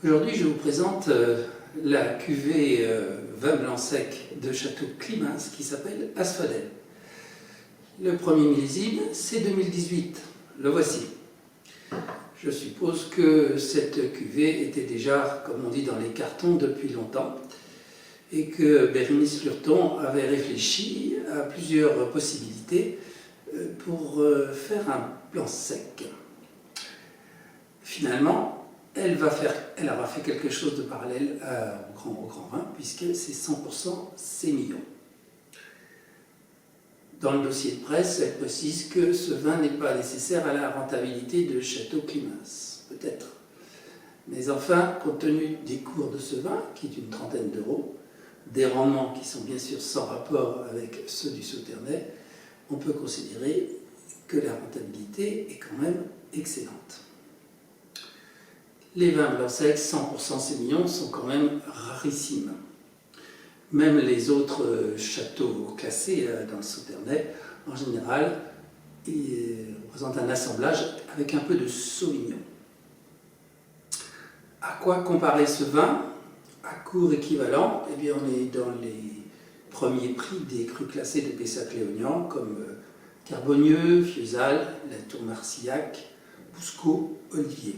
Aujourd'hui, je vous présente la cuvée vin blanc sec de Château Climins qui s'appelle Asphodèle. Le premier millésime, c'est 2018. Le voici. Je suppose que cette cuvée était déjà, comme on dit, dans les cartons depuis longtemps et que Bérénice Lurton avait réfléchi à plusieurs possibilités pour faire un blanc sec. Finalement, elle aura fait quelque chose de parallèle au grand vin, puisque c'est 100% sémillon. Dans le dossier de presse, elle précise que ce vin n'est pas nécessaire à la rentabilité de Château Climins, peut-être. Mais enfin, compte tenu des cours de ce vin, qui est une trentaine d'euros, des rendements qui sont bien sûr sans rapport avec ceux du Sauternais, on peut considérer que la rentabilité est quand même excellente. Les vins blancs secs 100% sémillon sont quand même rarissimes. Même les autres châteaux classés dans le Sauternais, en général, ils représentent un assemblage avec un peu de sauvignon. À quoi comparer ce vin? À cours équivalent, eh bien, on est dans les premiers prix des crus classés de Pessac-Léognan, comme Carbonieux, Fiesal, La Tour Marcillac, Bouscot, Olivier.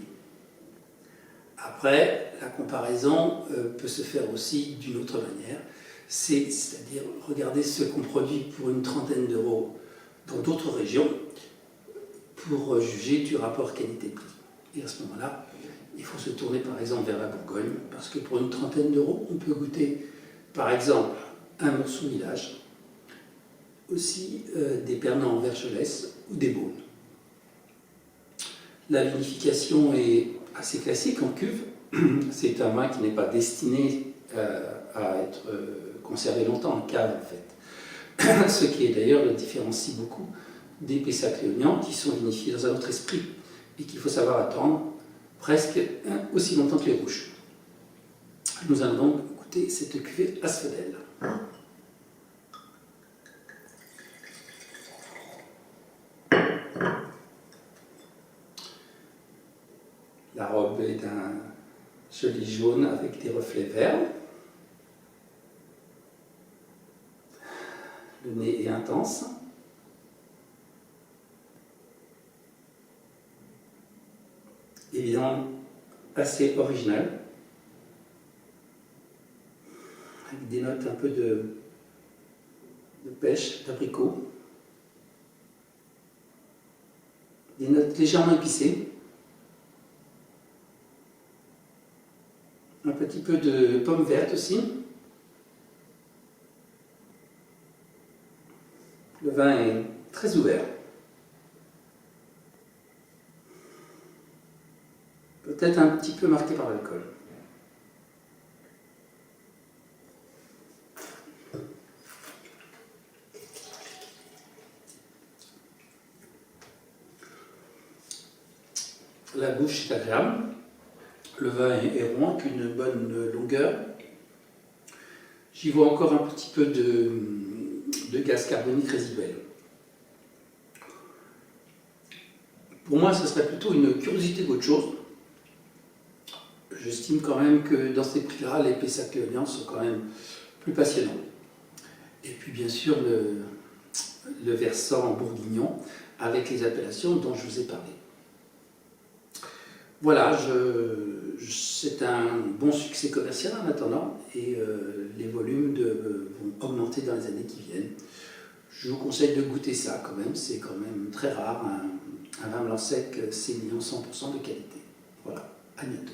Après, la comparaison peut se faire aussi d'une autre manière, c'est-à-dire regarder ce qu'on produit pour une trentaine d'euros dans d'autres régions pour juger du rapport qualité-prix. Et à ce moment-là, il faut se tourner par exemple vers la Bourgogne, parce que pour une trentaine d'euros, on peut goûter par exemple un Mourson Village, aussi des Pernod en Vergelès ou des Beaunes. La vinification est assez classique en cuve. C'est un vin qui n'est pas destiné à être conservé longtemps en cave en fait. Ce qui est d'ailleurs le différencie beaucoup des Pessac-Léognan qui sont vinifiés dans un autre esprit et qu'il faut savoir attendre presque aussi longtemps que les rouges. Nous allons donc goûter cette cuvée Asphodèle. La robe est d'un joli jaune avec des reflets verts. Le nez est intense. Évidemment, assez original. Avec des notes un peu de pêche, d'abricot. Des notes légèrement épicées. Un petit peu de pomme verte aussi. Le vin est très ouvert. Peut-être un petit peu marqué par l'alcool. La bouche est agréable. Le vin est rond avec une bonne longueur. J'y vois encore un petit peu de gaz carbonique résiduel. Pour moi, ce serait plutôt une curiosité qu'autre chose. J'estime quand même que dans ces prix-là, les Pessac-Léognan sont quand même plus passionnants. Et puis bien sûr, le versant bourguignon avec les appellations dont je vous ai parlé. Voilà, c'est un bon succès commercial en attendant et les volumes vont augmenter dans les années qui viennent. Je vous conseille de goûter ça quand même, c'est quand même très rare, un vin blanc sec sémillon 100% de qualité. Voilà, à bientôt.